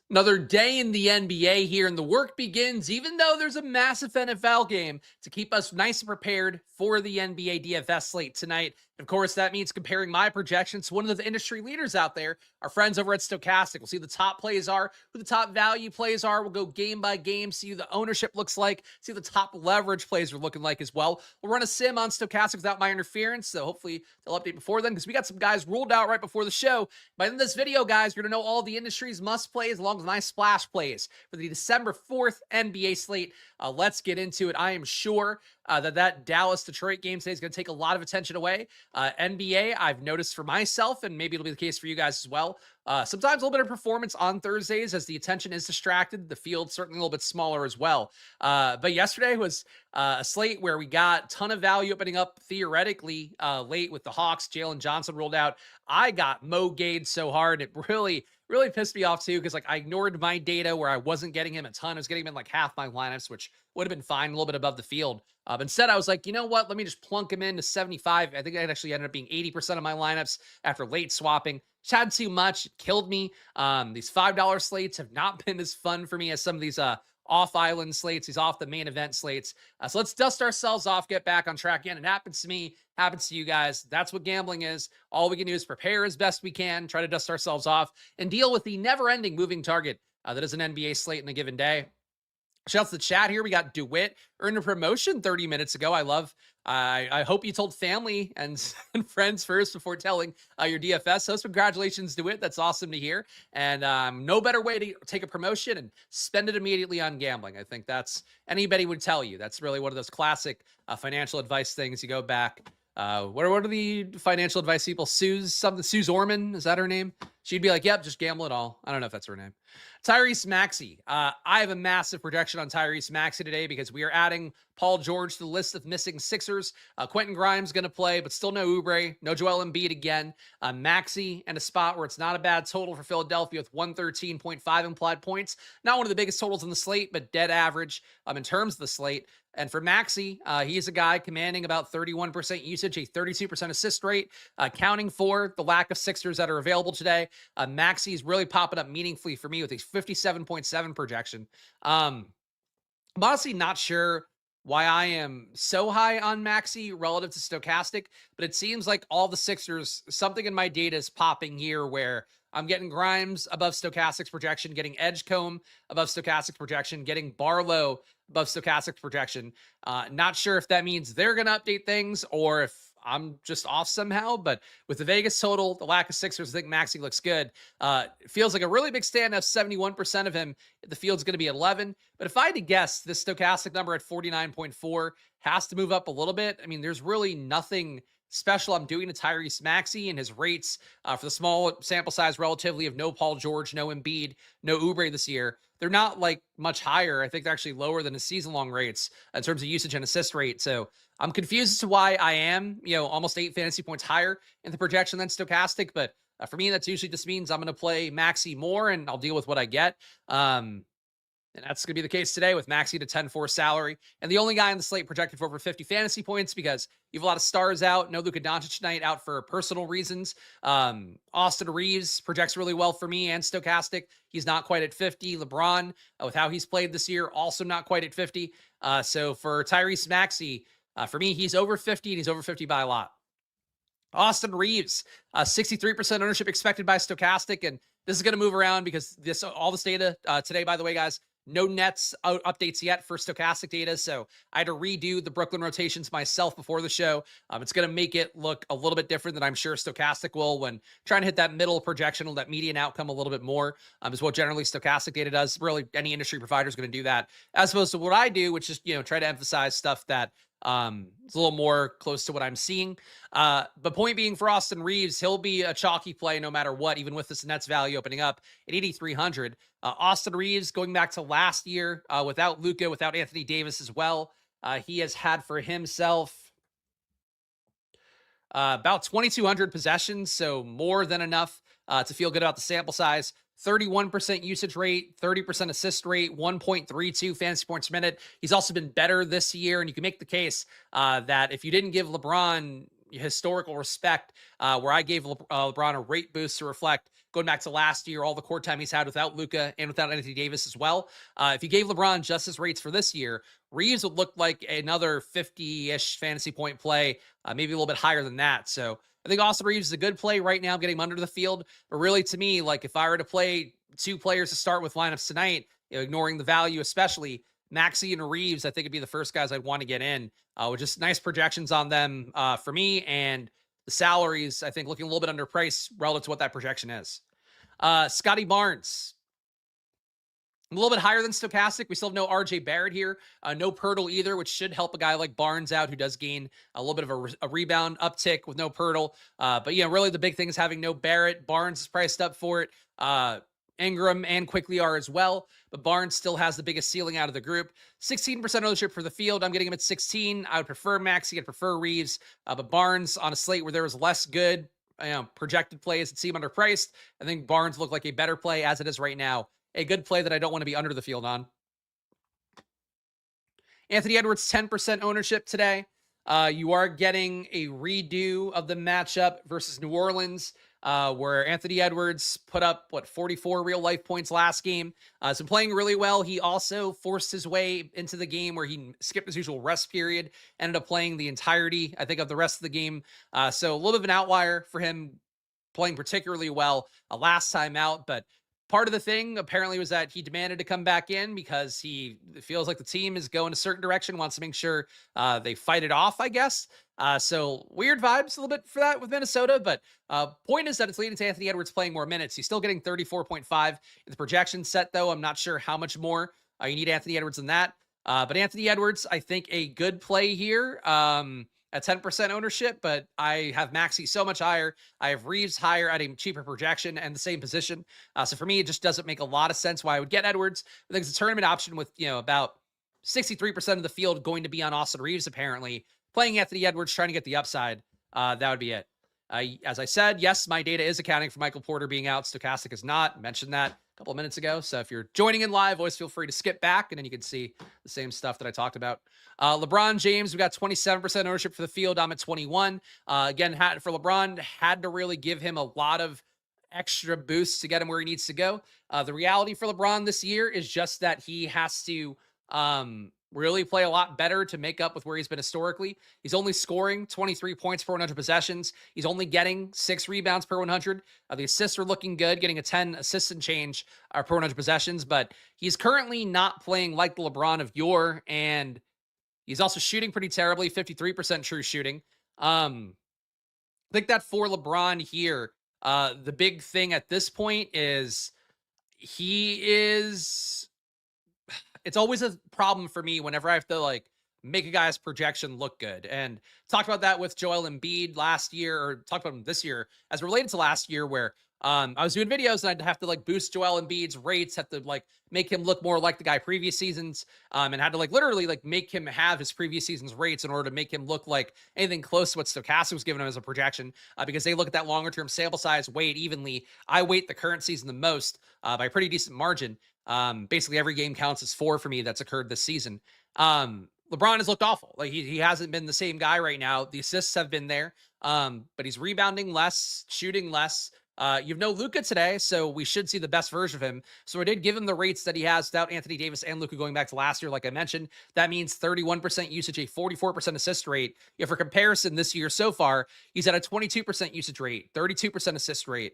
Another day in the NBA here, and the work begins, even though there's a massive NFL game to keep us nice and prepared for the NBA DFS slate tonight. Of course, that means comparing my projections to one of the industry leaders out there, our friends over at Stokastic. We'll see who the top plays are, who the top value plays are. We'll go game by game, see who the ownership looks like, see who the top leverage plays are looking like as well. We'll run a sim on Stokastic without my interference, so hopefully they'll update before then because we got some guys ruled out right before the show. By the end of this video, guys, you're going to know all the industry's must plays along with my splash plays for the December 4th NBA slate. Let's get into it. I am sure that Dallas-Detroit game today is going to take a lot of attention away. NBA, I've noticed for myself, and maybe it'll be the case for you guys as well, sometimes a little bit of performance on Thursdays as the attention is distracted. The field's certainly a little bit smaller as well. But yesterday was a slate where we got a ton of value opening up theoretically late with the Hawks. Jalen Johnson ruled out. I got Mo Gade so hard. It really pissed me off too, because like I ignored my data where I wasn't getting him a ton. I was getting him in like half my lineups, which would have been fine, a little bit above the field. But instead, I was like, you know what? Let me just plunk him into 75. I think that actually ended up being 80% of my lineups after late swapping. Just had too much. It killed me. These $5 slates have not been as fun for me as some of these off-island slates, these off the main event slates. So let's dust ourselves off, get back on track again. It happens to me, happens to you guys. That's what gambling is. All we can do is prepare as best we can, try to dust ourselves off, and deal with the never-ending moving target that is an NBA slate in a given day. Shouts to the chat here. We got DeWitt earned a promotion 30 minutes ago. I hope you told family and friends first before telling your DFS host. Congratulations, DeWitt. That's awesome to hear. And no better way to take a promotion and spend it immediately on gambling. I think that's anybody would tell you. That's really one of those classic financial advice things. You go back. What are the financial advice people? Suze Orman, is that her name? She'd be like, yep, just gamble it all. I don't know if that's her name. Tyrese Maxey. I have a massive projection on Tyrese Maxey today because we are adding Paul George to the list of missing Sixers. Quentin Grimes going to play, but still no Oubre, no Joel Embiid again. Maxey in a spot where it's not a bad total for Philadelphia with 113.5 implied points. Not one of the biggest totals in the slate, but dead average in terms of the slate. And for Maxey, he's a guy commanding about 31% usage, a 32% assist rate, accounting for the lack of Sixers that are available today. Maxey is really popping up meaningfully for me with a 57.7 projection. I'm honestly not sure why I am so high on Maxey relative to Stokastic, but it seems like all the Sixers, something in my data is popping here where I'm getting Grimes above Stokastic's projection, getting Edgecombe above Stokastic's projection, getting Barlow above Stokastic's projection. Not sure if that means they're going to update things or if I'm just off somehow, but with the Vegas total, the lack of Sixers, I think Maxey looks good. It feels like a really big stand of 71% of him. The field's going to be 11. But if I had to guess, this Stokastic number at 49.4 has to move up a little bit. I mean, there's really nothing special I'm doing to Tyrese Maxey and his rates for the small sample size relatively of no Paul George, no Embiid, no Oubre this year. They're not like much higher. I think they're actually lower than his season-long rates in terms of usage and assist rate. So I'm confused as to why I am, almost 8 fantasy points higher in the projection than Stokastic. But for me, that's usually just means I'm going to play Maxey more and I'll deal with what I get. And that's going to be the case today with Maxey to 10-4 salary. And the only guy on the slate projected for over 50 fantasy points because you have a lot of stars out. No Luka Doncic tonight, out for personal reasons. Austin Reeves projects really well for me and Stokastic. He's not quite at 50. LeBron, with how he's played this year, also not quite at 50. So for Tyrese Maxey, for me, he's over 50 and he's over 50 by a lot. Austin Reeves, 63% ownership expected by Stokastic. And this is going to move around because all this data today, by the way, guys, no Nets updates yet for Stokastic data, so I had to redo the Brooklyn rotations myself before the show. It's going to make it look a little bit different than I'm sure Stokastic will when trying to hit that middle projection, that median outcome a little bit more, is what generally Stokastic data does. Really, any industry provider is going to do that, as opposed to what I do, which is try to emphasize stuff that it's a little more close to what I'm seeing. But point being, for Austin Reeves, he'll be a chalky play no matter what, even with this Nets value opening up at 8,300. Austin Reeves, going back to last year, without Luka, without Anthony Davis as well, he has had for himself about 2,200 possessions, so more than enough to feel good about the sample size. 31% usage rate, 30% assist rate, 1.32 fantasy points per minute. He's also been better this year, and you can make the case that if you didn't give LeBron historical respect, where I gave LeBron a rate boost to reflect going back to last year, all the court time he's had without Luka and without Anthony Davis as well. If you gave LeBron just his rates for this year, Reeves would look like another 50-ish fantasy point play, maybe a little bit higher than that. So I think Austin Reeves is a good play right now. I'm getting him under the field. But really, to me, like if I were to play two players to start with lineups tonight, ignoring the value, especially Maxey and Reeves, I think it'd be the first guys I'd want to get in with just nice projections on them for me. And the salaries, I think, looking a little bit underpriced relative to what that projection is. Scotty Barnes, a little bit higher than Stokastic. We still have no RJ Barrett here. No Pirtle either, which should help a guy like Barnes out, who does gain a little bit of a rebound uptick with no Pirtle. But really the big thing is having no Barrett. Barnes is priced up for it. Ingram and Quickly are as well, but Barnes still has the biggest ceiling out of the group. 16% ownership for the field. I'm getting him at 16. I would prefer Maxey. I'd prefer Reeves. But Barnes on a slate where there was less good projected plays that seem underpriced, I think Barnes looked like a better play as it is right now. A good play that I don't want to be under the field on. Anthony Edwards, 10% ownership today. You are getting a redo of the matchup versus New Orleans, where Anthony Edwards put up, 44 real life points last game. So playing really well. He also forced his way into the game where he skipped his usual rest period, ended up playing the entirety, I think, of the rest of the game. So a little bit of an outlier for him playing particularly well last time out, but part of the thing apparently was that he demanded to come back in because he feels like the team is going a certain direction, wants to make sure they fight it off, I guess. So weird vibes a little bit for that with Minnesota, but point is that it's leading to Anthony Edwards playing more minutes. He's still getting 34.5 in the projection set, though. I'm not sure how much more you need Anthony Edwards than that. But Anthony Edwards, I think a good play here. At 10% ownership, but I have Maxey so much higher. I have Reeves higher at a cheaper projection and the same position. So for me, it just doesn't make a lot of sense why I would get Edwards. I think it's a tournament option with, about 63% of the field going to be on Austin Reeves, apparently. Playing Anthony Edwards, trying to get the upside. That would be it. As I said, yes, my data is accounting for Michael Porter being out. Stokastic is not. I mentioned that a couple of minutes ago. So if you're joining in live, always feel free to skip back, and then you can see the same stuff that I talked about. LeBron James, we got 27% ownership for the field. I'm at 21. Again, for LeBron, had to really give him a lot of extra boosts to get him where he needs to go. The reality for LeBron this year is just that he has to really play a lot better to make up with where he's been historically. He's only scoring 23 points per 100 possessions. He's only getting 6 rebounds per 100. The assists are looking good, getting a 10 assist and change per 100 possessions, but he's currently not playing like the LeBron of yore, and he's also shooting pretty terribly, 53% true shooting. I think that for LeBron here, the big thing at this point is it's always a problem for me whenever I have to make a guy's projection look good. And talked about that with Joel Embiid last year, or talked about him this year as related to last year, where I was doing videos and I'd have to boost Joel Embiid's rates, have to make him look more like the guy previous seasons, and had to literally make him have his previous season's rates in order to make him look like anything close to what Stokastic was giving him as a projection, because they look at that longer term sample size, weigh it evenly. I weight the current season the most by a pretty decent margin. Basically every game counts as 4 for me that's occurred this season. LeBron has looked awful. He hasn't been the same guy right now. The assists have been there, but he's rebounding less, shooting less. You have no Luka today, so we should see the best version of him. So I did give him the rates that he has without Anthony Davis and Luka going back to last year, like I mentioned. That means 31% usage, a 44% assist rate. For comparison, this year so far, he's at a 22% usage rate, 32% assist rate.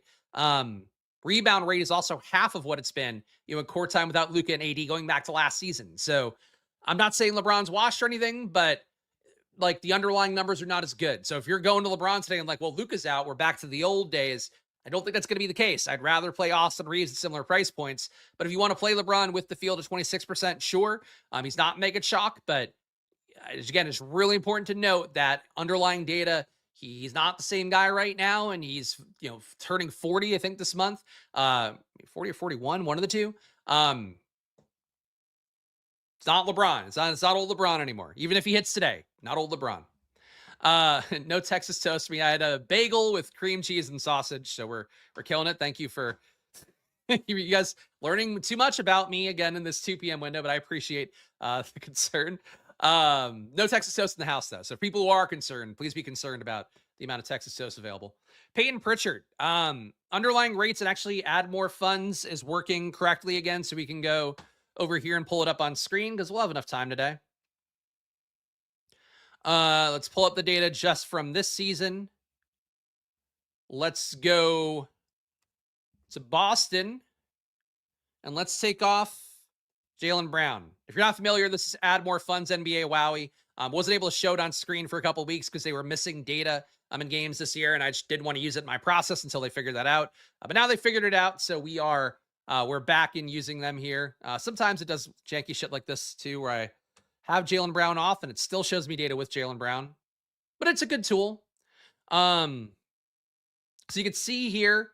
Rebound rate is also half of what it's been, in court time without Luka and AD going back to last season. So I'm not saying LeBron's washed or anything, but the underlying numbers are not as good. So if you're going to LeBron today and Luka's out, we're back to the old days, I don't think that's going to be the case. I'd rather play Austin Reeves at similar price points. But if you want to play LeBron with the field at 26%, sure. He's not mega chalk, but again, it's really important to note that underlying data, he's not the same guy right now, and he's turning 40, I think, this month. 40 or 41, one of the two. It's not LeBron. It's not old LeBron anymore. Even if he hits today, not old LeBron. No Texas toast me. I had a bagel with cream cheese and sausage, so we're killing it. Thank you for you guys learning too much about me again in this 2 p.m. window, but I appreciate the concern. No Texas toast in the house, though. So people who are concerned, please be concerned about the amount of Texas toast available. Peyton Pritchard, underlying rates and actually add more funds is working correctly again. So we can go over here and pull it up on screen because we'll have enough time today. Let's pull up the data just from this season. Let's go to Boston and let's take off Jaylen Brown. If you're not familiar, this is Add More Funds NBA Wowie. Wasn't able to show it on screen for a couple weeks because they were missing data in games this year, and I just didn't want to use it in my process until they figured that out. But now they figured it out, so we're back in using them here. Sometimes it does janky shit like this too, where I have Jaylen Brown off and it still shows me data with Jaylen Brown, but it's a good tool. So you can see here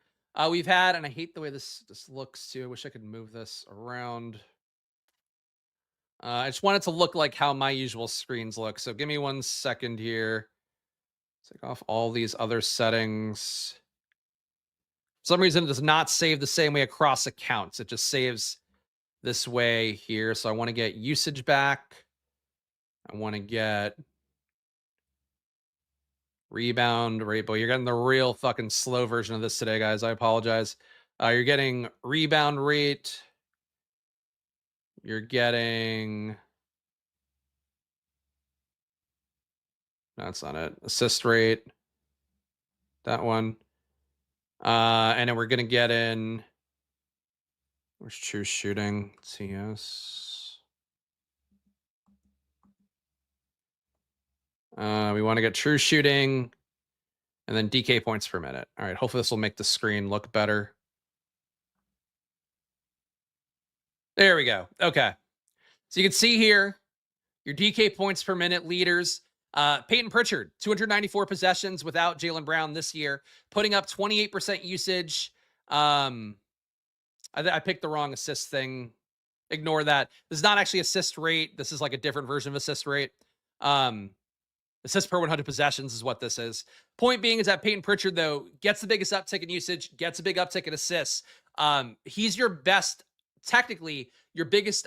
we've had, and I hate the way this looks too. I wish I could move this around. I just want it to look like how my usual screens look. So give me 1 second here. Take off all these other settings. For some reason, it does not save the same way across accounts. It just saves this way here. So I want to get usage back. I want to get rebound rate. Boy, you're getting the real fucking slow version of this today, guys. I apologize. You're getting rebound rate. You're getting... That's not it. Assist rate. That one. And then we're going to get in... Where's true shooting? TS. We want to get true shooting. And then DK points per minute. All right. Hopefully this will make the screen look better. There we go. Okay. So you can see here your DK points per minute leaders. Peyton Pritchard, 294 possessions without Jaylen Brown this year, putting up 28% usage. I picked the wrong assist thing. Ignore that. This is not actually assist rate. This is like a different version of assist rate. Assists per 100 possessions is what this is. Point being is that Peyton Pritchard, though, gets the biggest uptick in usage, gets a big uptick in assists. He's your best, technically, your biggest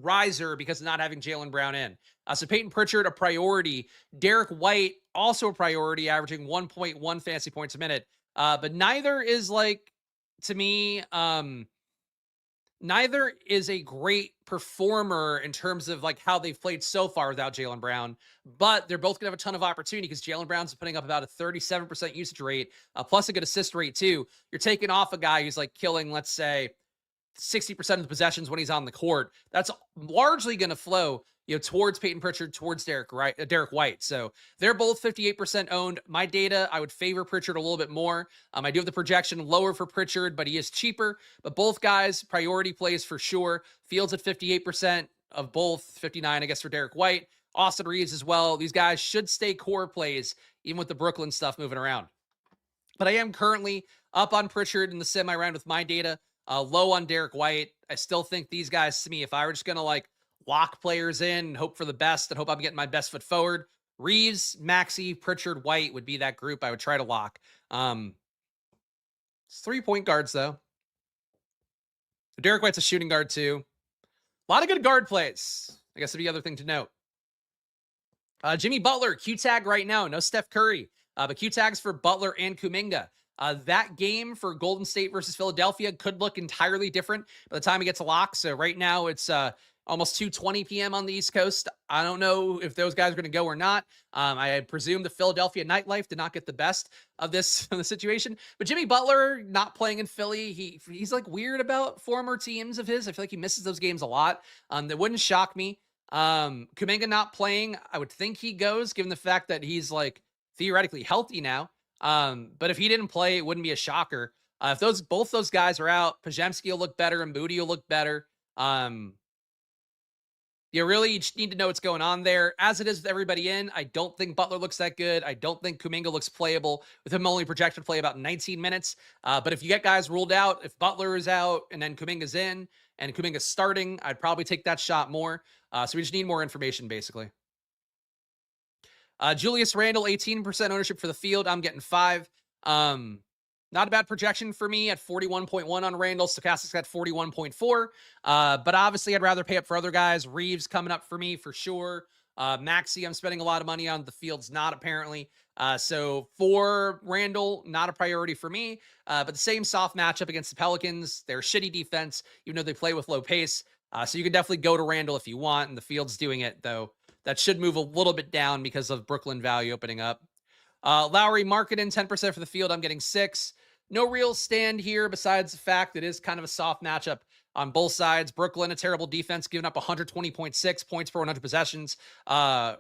riser because of not having Jaylen Brown in. So Peyton Pritchard, a priority. Derek White, also a priority, averaging 1.1 fantasy points a minute. But neither is like, to me, neither is a great performer in terms of like how they've played so far without Jaylen Brown, but they're both gonna have a ton of opportunity because Jaylen Brown's putting up about a 37% usage rate, plus a good assist rate too. You're taking off a guy who's like killing, let's say, 60% of the possessions when he's on the court. That's largely going to flow, towards Peyton Pritchard, towards Derek White. So they're both 58% owned. My data, I would favor Pritchard a little bit more. I do have the projection lower for Pritchard, but he is cheaper. But both guys, priority plays for sure. Fields at 58% of both, 59, I guess, for Derek White. Austin Reeves as well. These guys should stay core plays, even with the Brooklyn stuff moving around. But I am currently up on Pritchard in the semi-round with my data. Low on Derek White. I still think these guys, to me, if I were just going to like lock players in and hope for the best and hope I'm getting my best foot forward, Reeves, Maxey, Pritchard, White would be that group I would try to lock. It's 3-point guards, though. Derek White's a shooting guard, too. A lot of good guard plays. I guess that'd be the other thing to note. Jimmy Butler, Q-tag right now. No Steph Curry, but Q-tags for Butler and Kuminga. That game for Golden State versus Philadelphia could look entirely different by the time it gets locked. So right now it's almost 2:20 p.m. on the East Coast. I don't know if those guys are going to go or not. I presume the Philadelphia nightlife did not get the best of this of the situation. But Jimmy Butler not playing in Philly, he's like weird about former teams of his. I feel like he misses those games a lot. That wouldn't shock me. Kuminga not playing, I would think he goes, given the fact that he's like theoretically healthy now. But if he didn't play, it wouldn't be a shocker. If both those guys are out, Pajemski will look better and Moody will look better. You really just need to know what's going on there. As it is with everybody in, I don't think Butler looks that good. I don't think Kuminga looks playable, with him only projected to play about 19 minutes. But if you get guys ruled out, if Butler is out and then Kuminga's in and Kuminga's starting, I'd probably take that shot more. So we just need more information, basically. Julius Randle, 18% ownership for the field. I'm getting 5. Not a bad projection for me at 41.1 on Randle. Stokastic's got 41.4. But obviously, I'd rather pay up for other guys. Reeves coming up for me for sure. Maxey, I'm spending a lot of money on. The field's not, apparently. So for Randall, not a priority for me, but the same soft matchup against the Pelicans. They're shitty defense, even though they play with low pace. So you can definitely go to Randall if you want, and the field's doing it, though. That should move a little bit down because of Brooklyn value opening up. Lowry, Markkanen, 10% for the field. I'm getting 6. No real stand here besides the fact it is kind of a soft matchup on both sides. Brooklyn, a terrible defense, giving up 120.6 points per 100 possessions. Utah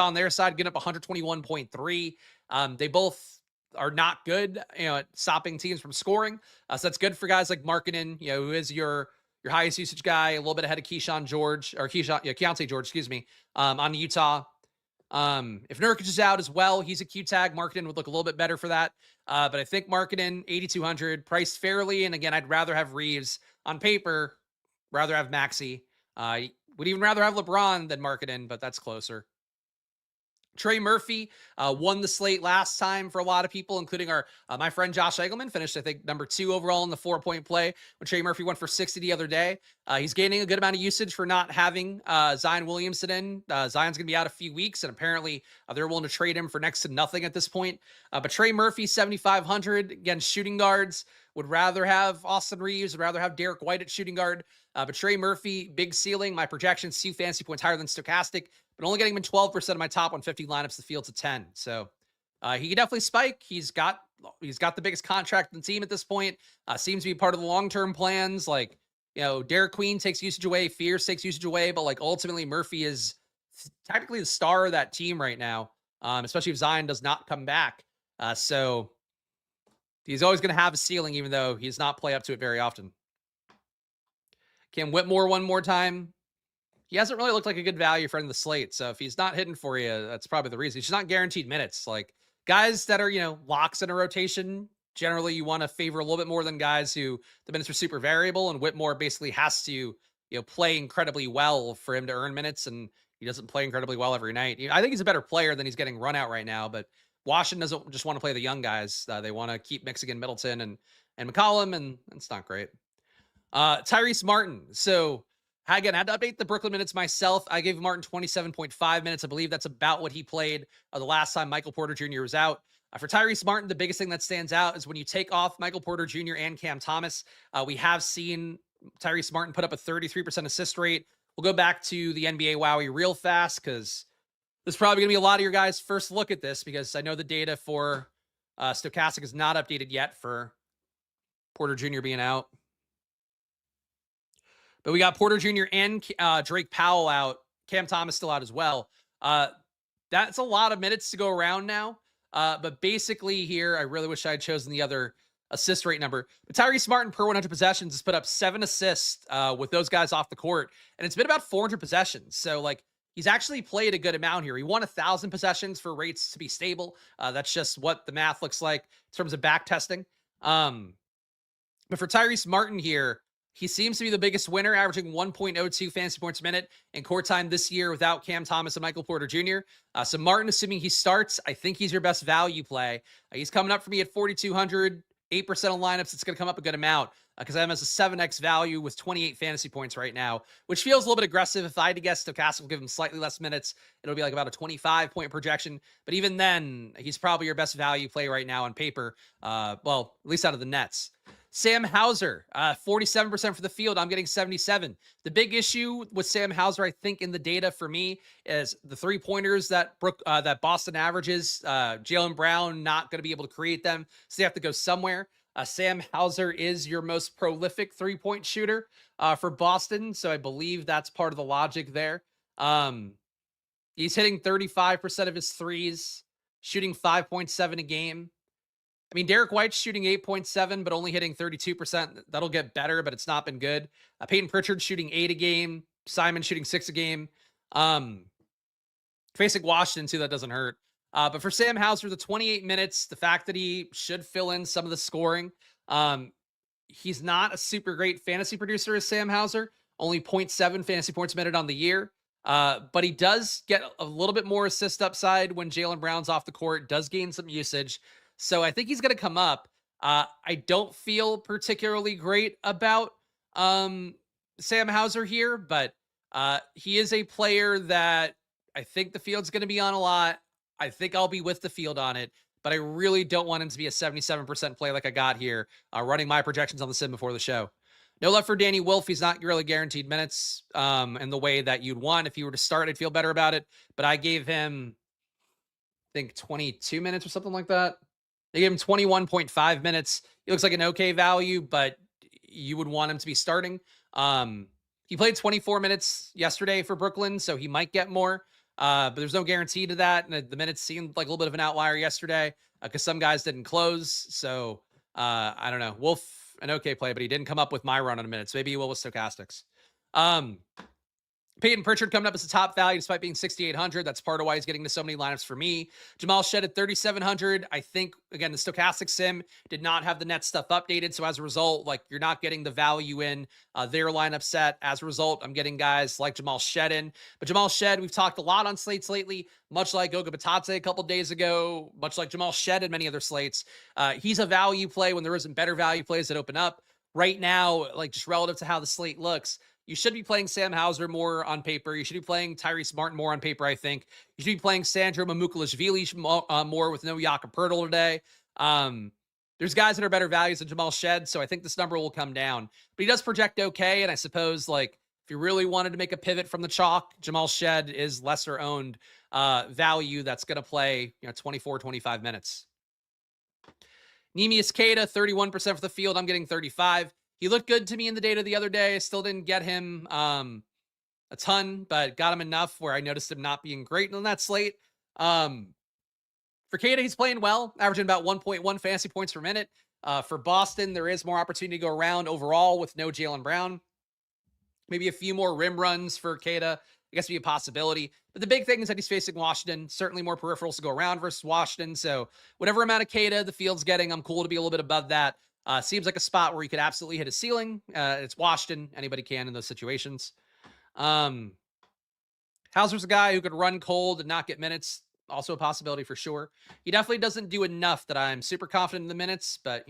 on their side getting up 121.3. They both are not good, at stopping teams from scoring. So that's good for guys like Markkanen, who is your highest usage guy, a little bit ahead of Keontae George, excuse me, on Utah. If Nurkic is out as well, he's a Q tag. Markkanen would look a little bit better for that. But I think Markkanen, 8,200, priced fairly. And again, I'd rather have Reeves on paper, rather have Maxey. Would even rather have LeBron than Markkanen, but that's closer. Trey Murphy won the slate last time for a lot of people, including my friend Josh Eagleman, finished, I think, number 2 overall in the 4-point play when Trey Murphy went for 60 the other day. He's gaining a good amount of usage for not having Zion Williamson in. Zion's going to be out a few weeks, and apparently they're willing to trade him for next to nothing at this point. But Trey Murphy, 7,500. Again, shooting guards. Would rather have Austin Reeves, would rather have Derek White at shooting guard. But Trey Murphy, big ceiling. My projections, 2 fantasy points higher than Stokastic, but only getting him in 12% of my top 150 lineups. The field's a 10. So he can definitely spike. He's got the biggest contract in the team at this point. Seems to be part of the long-term plans. Like, Derek Queen takes usage away, Fierce takes usage away, but like ultimately Murphy is technically the star of that team right now, especially if Zion does not come back. So he's always going to have a ceiling, even though he's not play up to it very often. Cam Whitmore one more time. He hasn't really looked like a good value for in the slate. So if he's not hitting for you, that's probably the reason. He's just not guaranteed minutes. Like guys that are, locks in a rotation, generally you want to favor a little bit more than guys who the minutes are super variable. And Whitmore basically has to, play incredibly well for him to earn minutes. And he doesn't play incredibly well every night. I think he's a better player than he's getting run out right now. But Washington doesn't just want to play the young guys. They want to keep mixing in Middleton and McCollum, and it's not great. Tyrese Martin. So again, I had to update the Brooklyn minutes myself. I gave Martin 27.5 minutes. I believe that's about what he played the last time Michael Porter Jr. was out. For Tyrese Martin, the biggest thing that stands out is when you take off Michael Porter Jr. and Cam Thomas. We have seen Tyrese Martin put up a 33% assist rate. We'll go back to the NBA Wowie real fast because this is probably going to be a lot of your guys' first look at this, because I know the data for Stokastic is not updated yet for Porter Jr. being out. But we got Porter Jr. and Drake Powell out. Cam Thomas still out as well. That's a lot of minutes to go around now. But basically here, I really wish I had chosen the other assist rate number. But Tyrese Martin per 100 possessions has put up 7 assists with those guys off the court. And it's been about 400 possessions. So like he's actually played a good amount here. He won 1,000 possessions for rates to be stable. That's just what the math looks like in terms of back testing. But for Tyrese Martin here, he seems to be the biggest winner, averaging 1.02 fantasy points a minute in court time this year without Cam Thomas and Michael Porter Jr. So Martin, assuming he starts, I think he's your best value play. He's coming up for me at 4,200, 8% of lineups. It's going to come up a good amount because I have him as a 7x value with 28 fantasy points right now, which feels a little bit aggressive. If I had to guess, Stokastic will give him slightly less minutes. It'll be like about a 25-point projection. But even then, he's probably your best value play right now on paper. Well, at least out of the Nets. Sam Hauser, 47% for the field. I'm getting 77. The big issue with Sam Hauser, I think, in the data for me is the 3-pointers that Boston averages. Jaylen Brown not going to be able to create them, so they have to go somewhere. Sam Hauser is your most prolific 3-point shooter for Boston, so I believe that's part of the logic there. He's hitting 35% of his threes, shooting 5.7 a game. I mean, Derek White's shooting 8.7, but only hitting 32%. That'll get better, but it's not been good. Peyton Pritchard shooting 8 a game. Simon shooting 6 a game. Facing Washington, too, that doesn't hurt. But for Sam Hauser, the 28 minutes, the fact that he should fill in some of the scoring. He's not a super great fantasy producer as Sam Hauser. Only 0.7 fantasy points a minute on the year. But he does get a little bit more assist upside when Jaylen Brown's off the court, does gain some usage. So I think he's going to come up. I don't feel particularly great about Sam Hauser here, but he is a player that I think the field's going to be on a lot. I think I'll be with the field on it, but I really don't want him to be a 77% play like I got here, running my projections on the sim before the show. No love for Danny Wolf. He's not really guaranteed minutes in the way that you'd want. If he were to start, I'd feel better about it. But I gave him, I think, 22 minutes or something like that. They gave him 21.5 minutes. He looks like an okay value, but you would want him to be starting. He played 24 minutes yesterday for Brooklyn, so he might get more. But there's no guarantee to that. And the minutes seemed like a little bit of an outlier yesterday because some guys didn't close. So I don't know. Wolf, an okay play, but he didn't come up with my run on a minute. So maybe he will with Stokastics. Peyton Pritchard coming up as a top value despite being 6,800. That's part of why he's getting to so many lineups for me. Jamal Shed at 3,700. I think, again, the Stokastic sim did not have the net stuff updated. So as a result, like, you're not getting the value in their lineup set. As a result, I'm getting guys like Jamal Shed in. But Jamal Shed, we've talked a lot on slates lately, much like Goga Batatse a couple days ago, much like Jamal Shed and many other slates. He's a value play when there isn't better value plays that open up. Right now, like, just relative to how the slate looks, you should be playing Sam Hauser more on paper. You should be playing Tyrese Martin more on paper, I think. You should be playing Sandro Mamukelashvili more with no Jakob Poeltl today. There's guys that are better values than Jamal Shed, so I think this number will come down. But he does project okay, and I suppose, like, if you really wanted to make a pivot from the chalk, Jamal Shed is lesser owned value that's going to play 24, 25 minutes. Neemias Queta, 31% for the field. I'm getting 35. He looked good to me in the data the other day. I still didn't get him a ton, but got him enough where I noticed him not being great on that slate. For Queta, he's playing well, averaging about 1.1 fantasy points per minute. For Boston, there is more opportunity to go around overall with no Jaylen Brown. Maybe a few more rim runs for Queta. I guess would be a possibility. But the big thing is that he's facing Washington. Certainly more peripherals to go around versus Washington. So whatever amount of Queta the field's getting, I'm cool to be a little bit above that. Seems like a spot where you could absolutely hit a ceiling. It's Washington. Anybody can in those situations. Hauser's a guy who could run cold and not get minutes. Also a possibility for sure. He definitely doesn't do enough that I'm super confident in the minutes, but,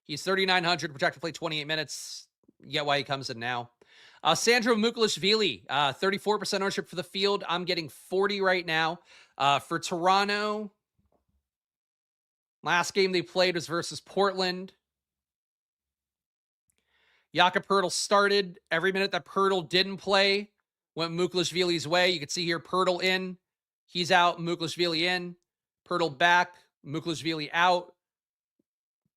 he's 3,900, projected to play 28 minutes. Get why he comes in now. Sandro Mamukelashvili, 34% ownership for the field. I'm getting 40 right now. For Toronto, last game they played was versus Portland. Jakob Poeltl started. Every minute that Poeltl didn't play went Mamukelashvili's way. You can see here Poeltl in. He's out. Mamukelashvili in. Poeltl back. Mamukelashvili out.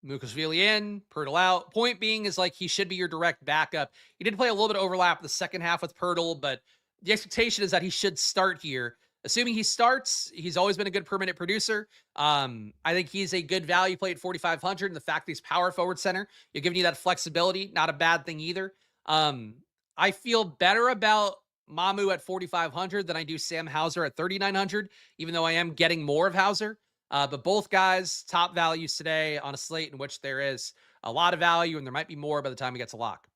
Mamukelashvili in. Poeltl out. Point being is, like, he should be your direct backup. He did play a little bit of overlap the second half with Poeltl, but the expectation is that he should start here. Assuming he starts, he's always been a good per minute producer. I think he's a good value play at 4,500. And the fact that he's power forward center, you're giving you that flexibility. Not a bad thing either. I feel better about Mamu at 4,500 than I do Sam Hauser at 3,900, even though I am getting more of Hauser. But both guys, top values today on a slate in which there is a lot of value and there might be more by the time we get to lock.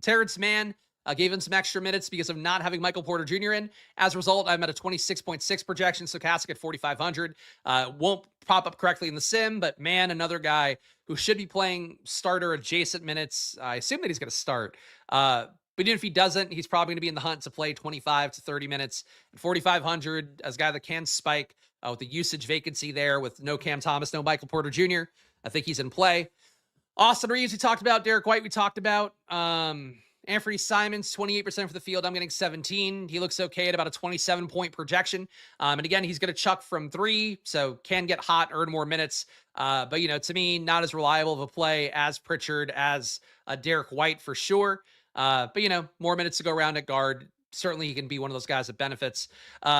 Terrence Mann, gave him some extra minutes because of not having Michael Porter Jr. in. As a result, I'm at a 26.6 projection. Stokastic at 4,500. Won't pop up correctly in the sim, but man, another guy who should be playing starter adjacent minutes. I assume that he's going to start. But even if he doesn't, he's probably going to be in the hunt to play 25 to 30 minutes. At 4,500 as a guy that can spike with the usage vacancy there with no Cam Thomas, no Michael Porter Jr. I think he's in play. Austin Reeves, we talked about. Derek White, we talked about. Anthony Simons, 28% for the field. I'm getting 17. He looks okay at about a 27-point projection. And again, he's going to chuck from 3, so can get hot, earn more minutes. But, to me, not as reliable of a play as Pritchard, as Derek White for sure. But, more minutes to go around at guard. Certainly he can be one of those guys that benefits.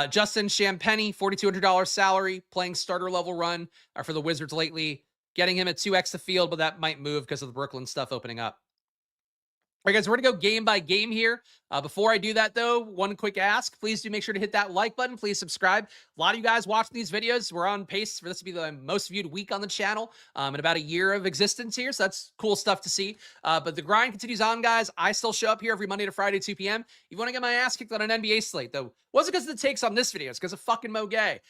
Justin Champagnie, $4,200 salary, playing starter level run for the Wizards lately. Getting him at 2x the field, but that might move because of the Brooklyn stuff opening up. All right, guys, we're going to go game by game here. Before I do that, though, one quick ask. Please do make sure to hit that like button. Please subscribe. A lot of you guys watching these videos, we're on pace for this to be the most viewed week on the channel in about a year of existence here, so that's cool stuff to see. But the grind continues on, guys. I still show up here every Monday to Friday, 2 p.m. If you want to get my ass kicked on an NBA slate, though, wasn't because of the takes on this video. It's because of fucking Mo Gay.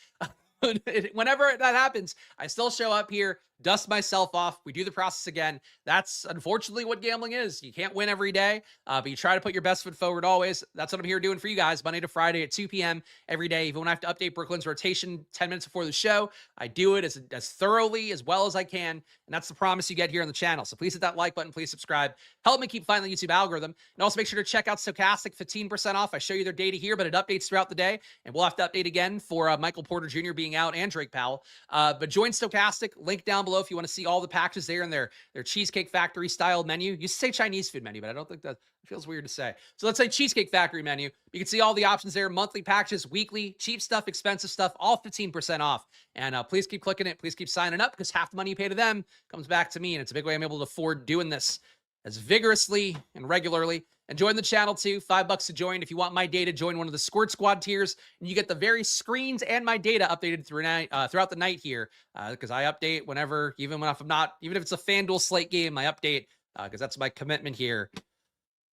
Whenever that happens, I still show up here. dust myself off. We do the process again. That's unfortunately what gambling is. You can't win every day, but you try to put your best foot forward always. That's what I'm here doing for you guys, Monday to Friday at 2 p.m. every day. Even when I have to update Brooklyn's rotation 10 minutes before the show, I do it as thoroughly, as well as I can. And that's the promise you get here on the channel. So please hit that like button. Please subscribe. Help me keep finding the YouTube algorithm. And also make sure to check out Stokastic, 15% off. I show you their data here, but it updates throughout the day. And we'll have to update again for Michael Porter Jr. being out and Drake Powell. But join Stokastic. Link down below if you want to see all the packages there in their Cheesecake Factory style menu. You say Chinese food menu, but I don't think that feels weird to say. So let's say Cheesecake Factory menu. You can see all the options there, monthly packages, weekly, cheap stuff, expensive stuff, all 15% off. And please keep clicking it. Please keep signing up because half the money you pay to them comes back to me. And it's a big way I'm able to afford doing this as vigorously and regularly. And join the channel too, $5 to join. If you want my data, join one of the Squirt Squad tiers, and you get the very screens and my data updated throughout the night here, because I update whenever, even if it's a FanDuel slate game, I update, because that's my commitment here.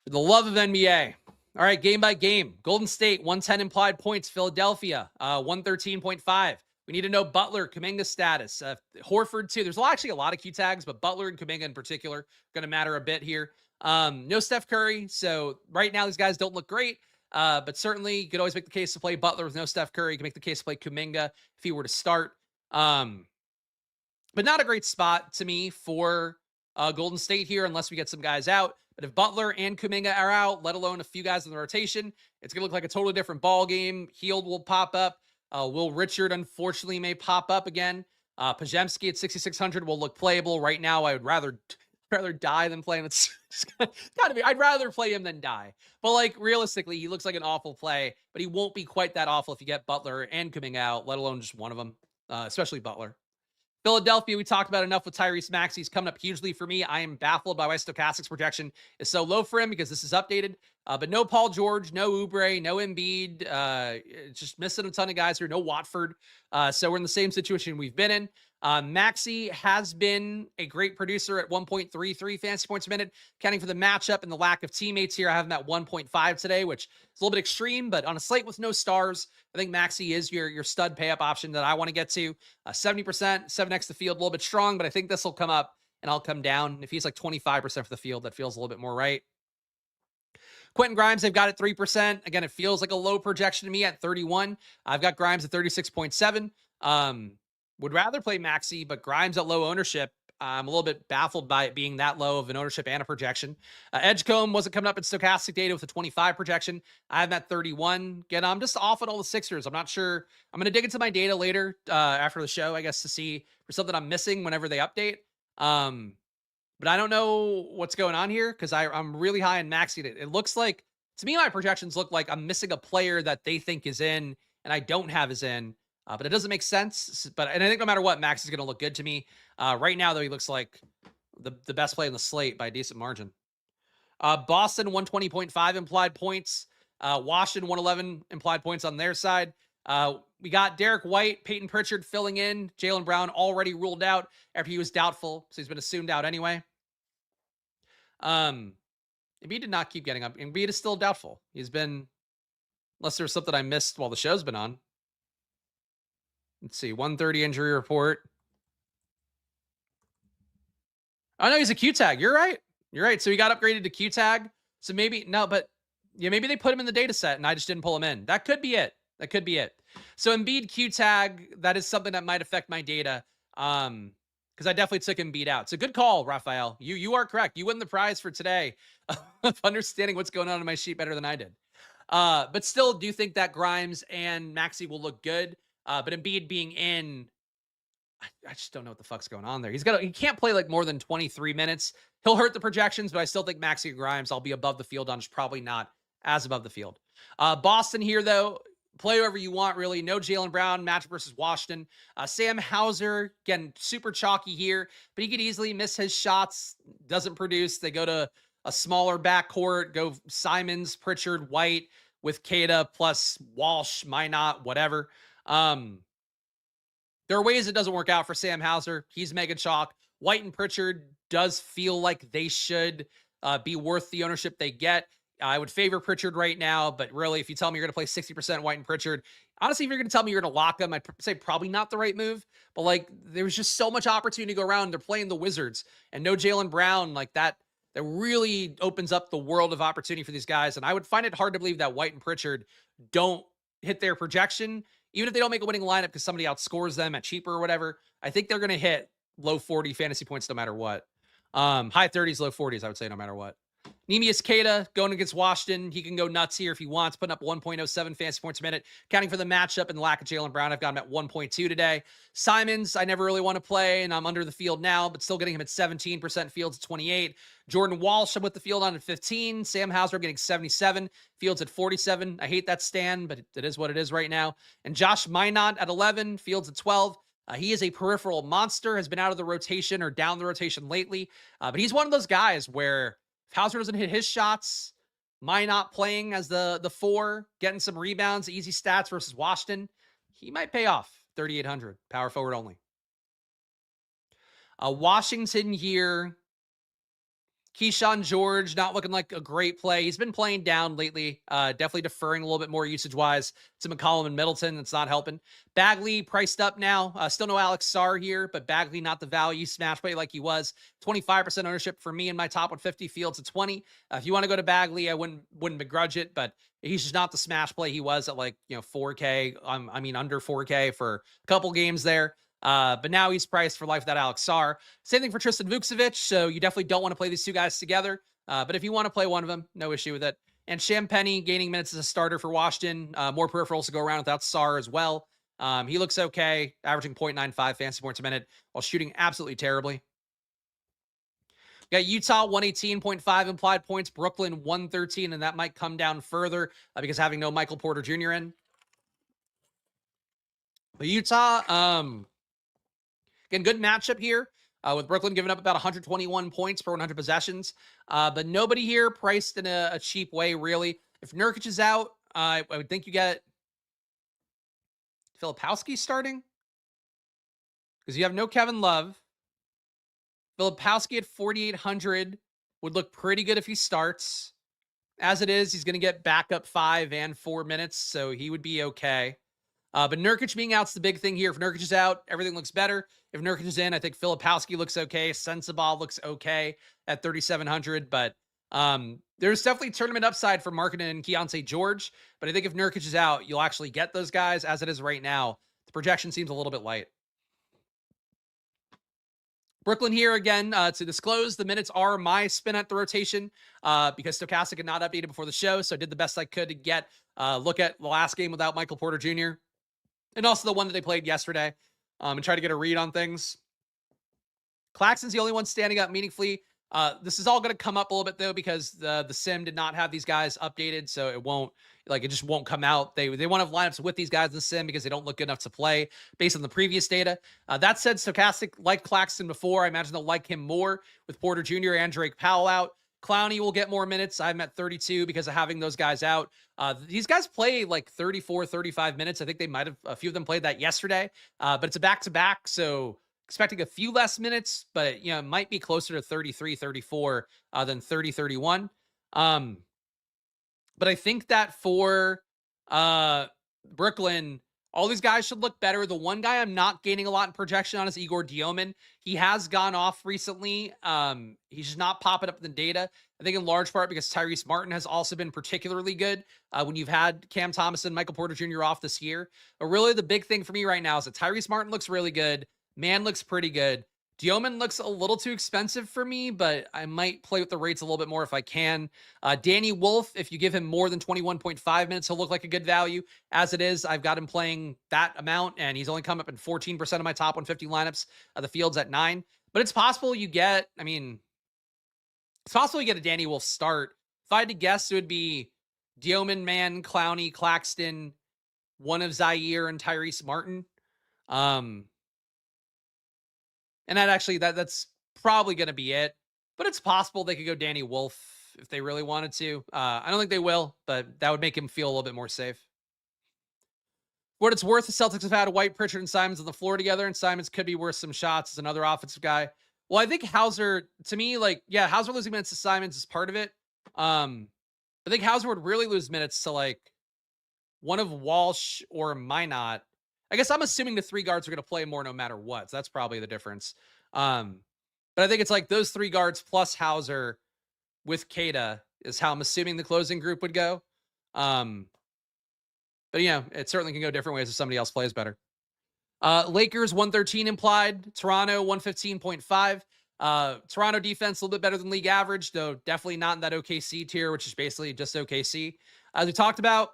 For the love of NBA. All right, game by game. Golden State, 110 implied points. Philadelphia, 113.5. We need to know Butler, Kuminga status. Horford, too. There's actually a lot of Q tags, but Butler and Kuminga in particular going to matter a bit here. No Steph Curry, so right now these guys don't look great, but certainly you could always make the case to play Butler with no Steph Curry. You can make the case to play Kuminga if he were to start. But not a great spot to me for Golden State here unless we get some guys out. But if Butler and Kuminga are out, let alone a few guys in the rotation, it's going to look like a totally different ball game. Hield will pop up. Will Richard, unfortunately, may pop up again. Pajemski at 6,600 will look playable. Right now, I would rather die than play him. It's gotta be. I'd rather play him than die. But like realistically, he looks like an awful play, but he won't be quite that awful if you get Butler and Kuminga out, let alone just one of them, especially Butler. Philadelphia, we talked about enough with Tyrese Maxey. He's coming up hugely for me. I am baffled by why Stokastic's projection is so low for him because this is updated. But no Paul George, no Oubre, no Embiid. Just missing a ton of guys here. No Watford. So we're in the same situation we've been in. Maxey has been a great producer at 1.33 fantasy points a minute, counting for the matchup and the lack of teammates here. I have him at 1.5 today, which is a little bit extreme, but on a slate with no stars, I think Maxey is your stud pay up option that I want to get to. 70%, 7x the field, a little bit strong, but I think this will come up and I'll come down. If he's like 25% for the field, that feels a little bit more right. Quentin Grimes, they've got it 3%. Again, it feels like a low projection to me at 31. I've got Grimes at 36.7. Would rather play Maxey, but Grimes at low ownership. I'm a little bit baffled by it being that low of an ownership and a projection. Edgecombe wasn't coming up in Stokastic data with a 25 projection. I have at 31. Again, I'm just off at all the Sixers. I'm not sure. I'm going to dig into my data later after the show, I guess, to see for something I'm missing whenever they update. But I don't know what's going on here because I'm really high in Maxey. It looks like, to me, my projections look like I'm missing a player that they think is in and I don't have is in. But it doesn't make sense. And I think no matter what, Max is going to look good to me. Right now, though, he looks like the best play in the slate by a decent margin. Boston, 120.5 implied points. Washington, 111 implied points on their side. We got Derek White, Peyton Pritchard filling in. Jaylen Brown already ruled out after he was doubtful, so he's been assumed out anyway. Embiid did not keep getting up. Embiid is still doubtful. He's been, unless there's something I missed while the show's been on. Let's see, 130 injury report. Oh, no, he's a Q tag. You're right. You're right. So he got upgraded to Q tag. So maybe, no, but yeah, maybe they put him in the data set and I just didn't pull him in. That could be it. That could be it. So Embiid Q tag, that is something that might affect my data. Because I definitely took Embiid out. So good call, Raphael. You are correct. You win the prize for today of understanding what's going on in my sheet better than I did. But still do think that Grimes and Maxey will look good. But Embiid being in, I just don't know what the fuck's going on there. He can't play like more than 23 minutes. He'll hurt the projections, but I still think Maxey and Grimes, I'll be above the field on, just probably not as above the field. Boston here, though, play whoever you want, really. No Jaylen Brown, match versus Washington. Sam Hauser, again, super chalky here, but he could easily miss his shots, doesn't produce. They go to a smaller backcourt, go Simons, Pritchard, White with Kada plus Walsh, Minot, whatever. There are ways it doesn't work out for Sam Hauser. He's mega chalk. White and Pritchard does feel like they should be worth the ownership they get. I would favor Pritchard right now, but really, if you tell me you're going to play 60% White and Pritchard, honestly, if you're going to tell me you're going to lock them, I'd say probably not the right move. But like, there's just so much opportunity to go around. They're playing the Wizards and no Jaylen Brown, like that. That really opens up the world of opportunity for these guys. And I would find it hard to believe that White and Pritchard don't hit their projection, even if they don't make a winning lineup because somebody outscores them at cheaper or whatever. I think they're going to hit low 40 fantasy points no matter what. High 30s, low 40s, I would say, no matter what. Neemias Queta going against Washington. He can go nuts here if he wants, putting up 1.07 fantasy points a minute. Counting for the matchup and the lack of Jaylen Brown, I've got him at 1.2 today. Simons, I never really want to play, and I'm under the field now, but still getting him at 17%, Fields at 28. Jordan Walsh, I'm with the field on at 15. Sam Hauser, I'm getting 77. Fields at 47. I hate that stand, but it is what it is right now. And Josh Minot at 11. Fields at 12. He is a peripheral monster, has been out of the rotation or down the rotation lately, but he's one of those guys where if Hauser doesn't hit his shots, Minot playing as the 4, getting some rebounds, easy stats versus Washington, he might pay off. 3,800, power forward only. Washington here. Keyshawn George, not looking like a great play. He's been playing down lately, definitely deferring a little bit more usage-wise to McCollum and Middleton. That's not helping. Bagley priced up now. Still no Alex Sarr here, but Bagley not the value smash play like he was. 25% ownership for me in my top 150, Fields at 20. If you want to go to Bagley, I wouldn't begrudge it, but he's just not the smash play he was at 4K. I mean, under 4K for a couple games there. But now he's priced for life without Alex Sarr. Same thing for Tristan Vukcevic. So you definitely don't want to play these two guys together. But if you want to play one of them, no issue with it. And Champagnie gaining minutes as a starter for Washington. More peripherals to go around without Sarr as well. He looks okay, averaging 0.95 fantasy points a minute while shooting absolutely terribly. We got Utah 118.5 implied points, Brooklyn 113, and that might come down further because having no Michael Porter Jr. in. But Utah, again, good matchup here with Brooklyn giving up about 121 points per 100 possessions. But nobody here priced in a cheap way, really. If Nurkic is out, I would think you get Filipowski starting because you have no Kevin Love. Filipowski at 4,800 would look pretty good if he starts. As it is, he's going to get backup 5 and 4 minutes, so he would be okay. But Nurkic being out's the big thing here. If Nurkic is out, everything looks better. If Nurkic is in, I think Filipowski looks okay. Sensabaugh looks okay at 3,700. But there's definitely tournament upside for Markkanen and Keontae George. But I think if Nurkic is out, you'll actually get those guys. As it is right now, the projection seems a little bit light. Brooklyn here again, to disclose, the minutes are my spin at the rotation because Stokastic had not updated before the show, so I did the best I could to get a look at the last game without Michael Porter Jr. and also the one that they played yesterday and try to get a read on things. Claxton's the only one standing up meaningfully. This is all going to come up a little bit, though, because the sim did not have these guys updated, so it just won't come out. They want to have lineups with these guys in the sim because they don't look good enough to play based on the previous data. That said, Stokastic liked Claxton before. I imagine they'll like him more with Porter Jr. and Drake Powell out. Clowney will get more minutes. I'm at 32 because of having those guys out. These guys play like 34, 35 minutes. I think they might have, a few of them played that yesterday, but it's a back-to-back, so expecting a few less minutes, but it might be closer to 33, 34 than 30, 31. But I think that for Brooklyn, all these guys should look better. The one guy I'm not gaining a lot in projection on is Igor Dioman. He has gone off recently. He's just not popping up in the data. I think in large part because Tyrese Martin has also been particularly good when you've had Cam Thomas and Michael Porter Jr. off this year. But really the big thing for me right now is that Tyrese Martin looks really good. Man looks pretty good. Dioman looks a little too expensive for me, but I might play with the rates a little bit more if I can. Danny Wolf, if you give him more than 21.5 minutes, he'll look like a good value. As it is, I've got him playing that amount, and he's only come up in 14% of my top 150 lineups. The field's at 9. But it's possible you get, it's possible you get a Danny Wolf start. If I had to guess, it would be Dioman, Man, Clowney, Claxton, one of Zaire, and Tyrese Martin. And that's probably going to be it. But it's possible they could go Danny Wolf if they really wanted to. I don't think they will, but that would make him feel a little bit more safe. For what it's worth, the Celtics have had White, Pritchard, and Simons on the floor together, and Simons could be worth some shots as another offensive guy. Well, I think Hauser, to me, Hauser losing minutes to Simons is part of it. I think Hauser would really lose minutes to like one of Walsh or Minot. I guess I'm assuming the three guards are going to play more no matter what. So that's probably the difference. Um, but I think it's like those three guards plus Hauser with Kada is how I'm assuming the closing group would go. But it certainly can go different ways if somebody else plays better. Lakers 113 implied, Toronto 115.5. Toronto defense a little bit better than league average, though definitely not in that OKC tier, which is basically just OKC. As we talked about,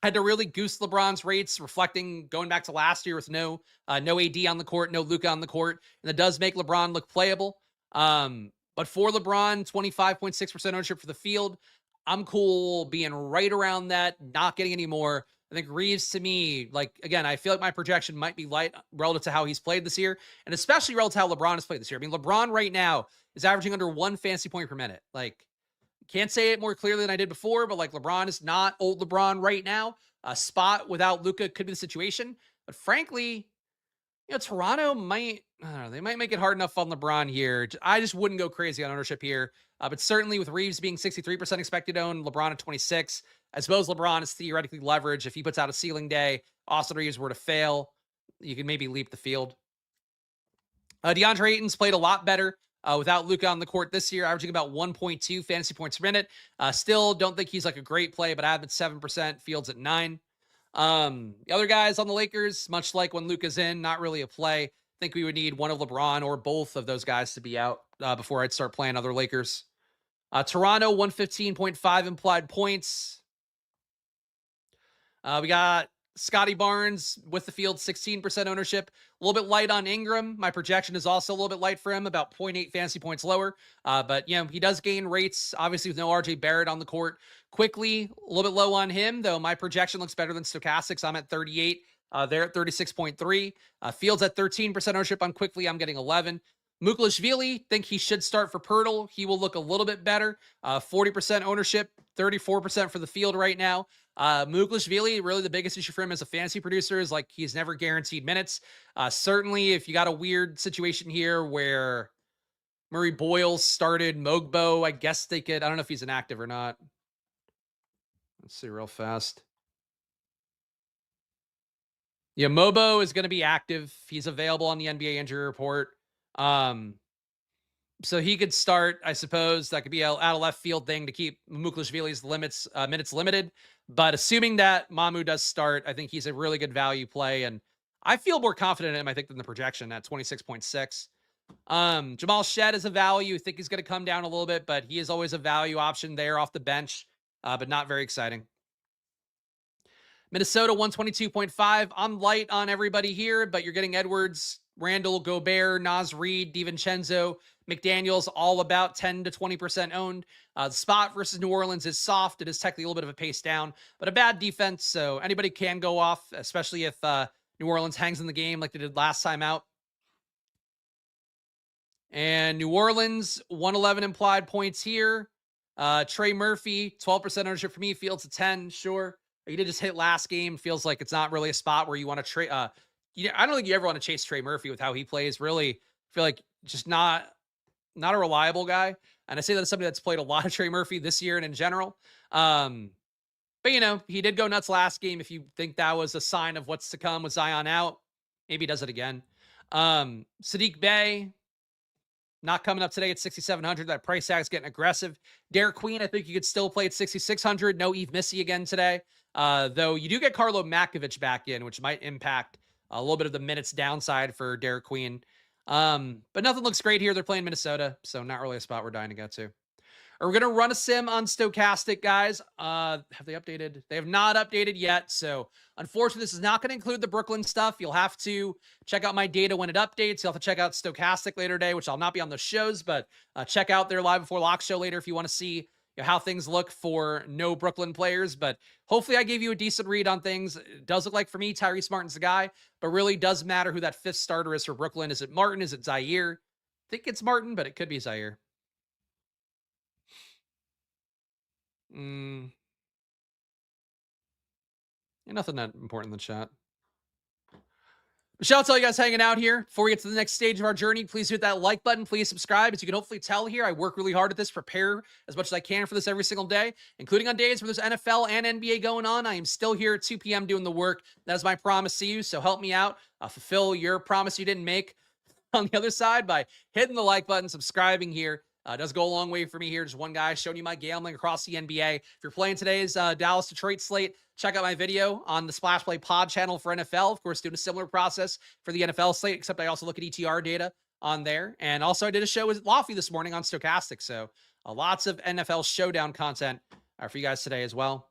had to really goose LeBron's rates, reflecting going back to last year with no AD on the court, no Luka on the court, and that does make LeBron look playable. But for LeBron, 25.6% ownership for the field. I'm cool being right around that, not getting any more. I think Reeves, to me, like, again, I feel like my projection might be light relative to how he's played this year, and especially relative to how LeBron has played this year. I mean, LeBron right now is averaging under 1 fantasy point per minute. Like, can't say it more clearly than I did before, but like LeBron is not old LeBron right now. A spot without Luka could be the situation. But frankly, Toronto might, I don't know, they might make it hard enough on LeBron here. I just wouldn't go crazy on ownership here. But certainly with Reeves being 63% expected own, LeBron at 26, I suppose LeBron is theoretically leveraged. If he puts out a ceiling day, Austin Reeves were to fail, you could maybe leap the field. DeAndre Ayton's played a lot better without Luka on the court this year, averaging about 1.2 fantasy points per minute. Still don't think he's like a great play, but I have at 7%, Fields at 9. The other guys on the Lakers, much like when Luka's in, not really a play. I think we would need one of LeBron or both of those guys to be out before I'd start playing other Lakers. Toronto, 115.5 implied points. We got Scotty Barnes with the field, 16% ownership. A little bit light on Ingram. My projection is also a little bit light for him, about 0.8 fantasy points lower. But he does gain rates, obviously, with no RJ Barrett on the court. Quickly, a little bit low on him, though my projection looks better than Stokastic's. I'm at 38. They're at 36.3. Fields at 13% ownership on Quickly. I'm getting 11. Muklashvili, think he should start for Pirtle. He will look a little bit better. 40% ownership, 34% for the field right now. Muklashvili, really the biggest issue for him as a fantasy producer is like he's never guaranteed minutes. Certainly, if you got a weird situation here where Murray Boyle started Mogbo, I guess they could. I don't know if he's inactive or not. Let's see real fast. Yeah, Mobo is going to be active. He's available on the NBA injury report. So he could start, I suppose. That could be out of left field thing to keep Muklashvili's minutes limited. But assuming that Mamu does start, I think he's a really good value play. And I feel more confident in him, I think, than the projection at 26.6. Jamal Shed is a value. I think he's going to come down a little bit, but he is always a value option there off the bench, but not very exciting. Minnesota 122.5. I'm light on everybody here, but you're getting Edwards, Randall, Gobert, Naz Reid, DiVincenzo, McDaniels, all about 10 to 20% owned. The spot versus New Orleans is soft. It is technically a little bit of a pace down, but a bad defense, so anybody can go off, especially if New Orleans hangs in the game like they did last time out. And New Orleans, 111 implied points here. Trey Murphy, 12% ownership for me. Fields at 10, sure. He did just hit last game. Feels like it's not really a spot where you want to trade. I don't think you ever want to chase Trey Murphy with how he plays. Really feel like just not a reliable guy. And I say that as somebody that's played a lot of Trey Murphy this year and in general. But he did go nuts last game. If you think that was a sign of what's to come with Zion out, maybe he does it again. Sadiq Bey, not coming up today at 6,700. That price tag's getting aggressive. Derek Queen, I think you could still play at 6,600. No Eve Missy again today. Though you do get Carlo Makovich back in, which might impact a little bit of the minutes downside for Derek Queen. But nothing looks great here. They're playing Minnesota, so not really a spot we're dying to get to. We're going to run a sim on Stokastic, guys. Have they updated? They have not updated yet. So unfortunately, this is not going to include the Brooklyn stuff. You'll have to check out my data when it updates. You'll have to check out Stokastic later today, which I'll not be on those shows, but check out their Live Before Lock show later if you want to see how things look for no Brooklyn players. But hopefully I gave you a decent read on things. It does look like for me, Tyrese Martin's the guy, but really does matter who that fifth starter is for Brooklyn. Is it Martin? Is it Zaire? I think it's Martin, but it could be Zaire. Nothing that important in the chat. Shout out to all you guys hanging out here. Before we get to the next stage of our journey, please hit that like button. Please subscribe. As you can hopefully tell here, I work really hard at this, prepare as much as I can for this every single day, including on days where there's NFL and NBA going on. I am still here at 2 p.m. doing the work. That is my promise to you. So help me out. Fulfill your promise you didn't make on the other side by hitting the like button, subscribing here. Does go a long way for me here. Just one guy showing you my gambling across the NBA. If you're playing today's Dallas-Detroit slate, check out my video on the Splash Play Pod channel for NFL. Of course, doing a similar process for the NFL slate, except I also look at ETR data on there. And also I did a show with Lofty this morning on Stokastic. So lots of NFL showdown content for you guys today as well.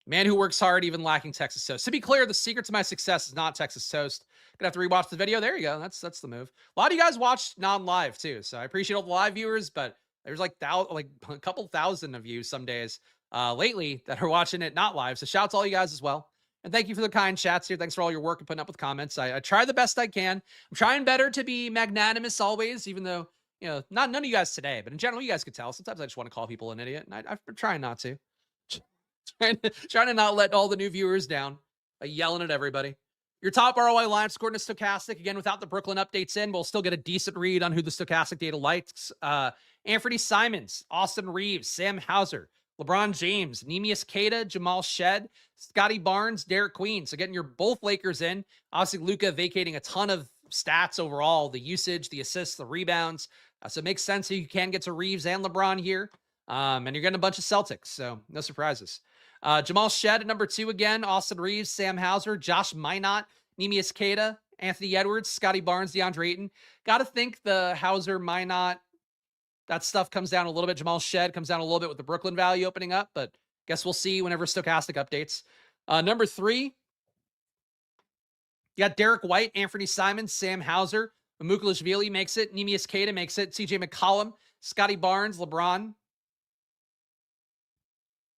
Man who works hard, even lacking Texas toast. To be clear, the secret to my success is not Texas toast. Gonna have to rewatch the video. There you go. That's the move. A lot of you guys watch non-live too, so I appreciate all the live viewers. But there's like a couple thousand of you some days lately that are watching it not live. So shout out to all you guys as well, and thank you for the kind chats here. Thanks for all your work and putting up with comments. I try the best I can. I'm trying better to be magnanimous always, even though none of you guys today, but in general, you guys could tell. Sometimes I just want to call people an idiot, and I'm trying not to. Trying to not let all the new viewers down by yelling at everybody. Your top ROI lineups according to Stokastic, again, without the Brooklyn updates in, we'll still get a decent read on who the Stokastic data likes. Anthony Simons, Austin Reeves, Sam Hauser, LeBron James, Neemias Queta, Jamal Shed, Scotty Barnes, Derek Queen. So getting your both Lakers in. Obviously, Luka vacating a ton of stats overall, the usage, the assists, the rebounds. So it makes sense that you can get to Reeves and LeBron here. And you're getting a bunch of Celtics, so no surprises. Jamal Shed at number 2 again, Austin Reeves, Sam Hauser, Josh Minot, Neemias Queta, Anthony Edwards, Scotty Barnes, DeAndre Ayton. Got to think the Hauser, Minot, that stuff comes down a little bit. Jamal Shed comes down a little bit with the Brooklyn value opening up, but guess we'll see whenever Stokastic updates. Number 3, you got Derek White, Anthony Simons, Sam Hauser, Mamukelashvili makes it, Neemias Queta makes it, CJ McCollum, Scotty Barnes, LeBron.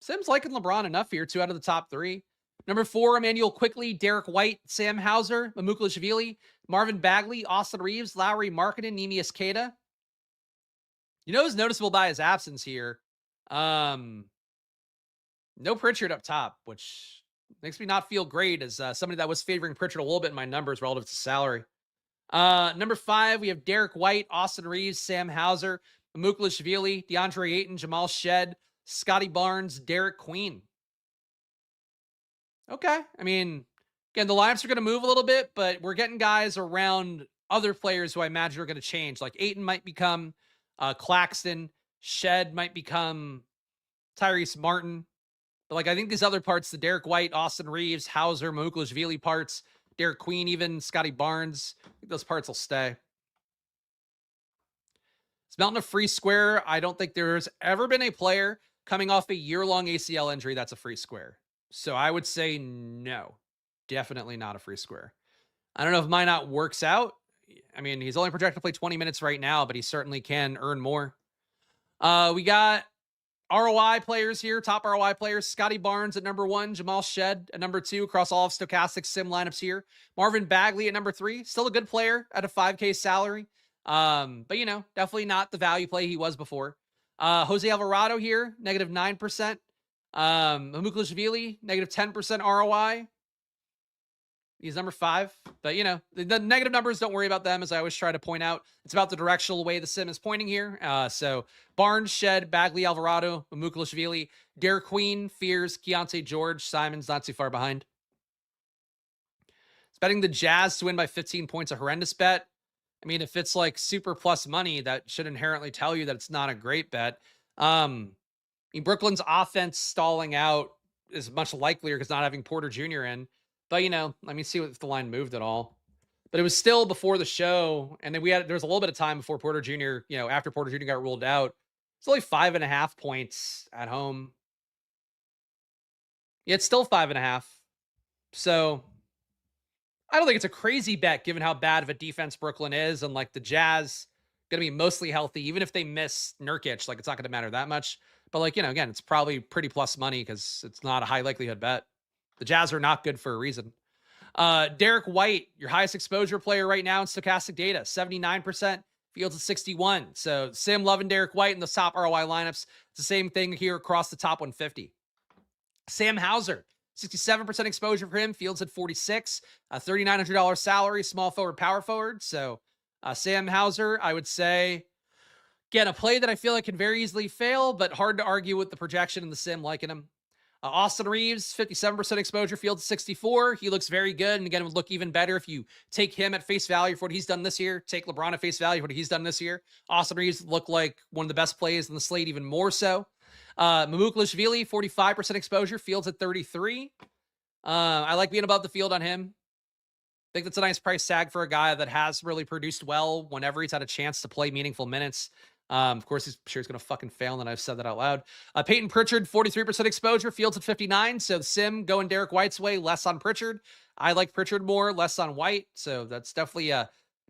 Sim's liking LeBron enough here, 2 out of the top 3. Number 4, Emmanuel Quickly, Derek White, Sam Hauser, Mamukelashvili, Marvin Bagley, Austin Reeves, Lowry Markkanen, Neemias Queta. You know who's noticeable by his absence here? No Pritchard up top, which makes me not feel great as somebody that was favoring Pritchard a little bit in my numbers relative to salary. Number 5, we have Derek White, Austin Reeves, Sam Hauser, Mamukelashvili, DeAndre Ayton, Jamal Shed, Scotty Barnes, Derek Queen. Okay. I mean, again, the lineups are going to move a little bit, but we're getting guys around other players who I imagine are going to change. Like Ayton might become Claxton. Shed might become Tyrese Martin. But like, I think these other parts, the Derek White, Austin Reeves, Hauser, Mamukelashvili parts, Derek Queen, even Scotty Barnes, I think those parts will stay. It's Melton a free square. I don't think there's ever been a player coming off a year-long ACL injury that's a free square. So I would say no, definitely not a free square. I don't know if Minot works out. I mean, he's only projected to play 20 minutes right now, but he certainly can earn more. We got ROI players here, top ROI players. Scotty Barnes at number 1, Jamal Shed at number 2 across all of Stokastic sim lineups here. Marvin Bagley at number 3, still a good player at a 5K salary. But definitely not the value play he was before. Jose Alvarado here, -9%. Mamukelashvili, -10% ROI. He's number 5. But, the negative numbers, don't worry about them, as I always try to point out. It's about the directional way the sim is pointing here. So Barnes, Shed, Bagley, Alvarado, Mamukelashvili, Derek Queen, Fears, Keontae George, Simons, not too far behind. It's betting the Jazz to win by 15 points, a horrendous bet. I mean, if it's like super plus money, that should inherently tell you that it's not a great bet. Brooklyn's offense stalling out is much likelier because not having Porter Jr. in. But, let me see if the line moved at all. But it was still before the show. And then there was a little bit of time before Porter Jr., after Porter Jr. got ruled out. It's only 5.5 points at home. Yeah, it's still 5.5. So I don't think it's a crazy bet given how bad of a defense Brooklyn is. And like the Jazz going to be mostly healthy, even if they miss Nurkic, like it's not going to matter that much. But like, again, it's probably pretty plus money because it's not a high likelihood bet. The Jazz are not good for a reason. Derek White, your highest exposure player right now in Stokastic data, 79%, Fields at 61. So Sim loving Derek White in the top ROI lineups. It's the same thing here across the top 150. Sam Hauser, 67% exposure for him. Fields at 46, $3,900 salary, small forward, power forward. So Sam Hauser, I would say, again, a play that I feel like can very easily fail, but hard to argue with the projection in the sim liking him. Austin Reeves, 57% exposure, Fields 64. He looks very good. And again, would look even better if you take him at face value for what he's done this year. Take LeBron at face value for what he's done this year. Austin Reeves looked like one of the best plays in the slate, even more so. Mamukelashvili, 45% exposure, Fields at 33. I like being above the field on him. I think that's a nice price tag for a guy that has really produced well whenever he's had a chance to play meaningful minutes. Of course, he's sure he's going to fucking fail, and I've said that out loud. Peyton Pritchard, 43% exposure, Fields at 59. So Sim going Derek White's way, less on Pritchard. I like Pritchard more, less on White. So that's definitely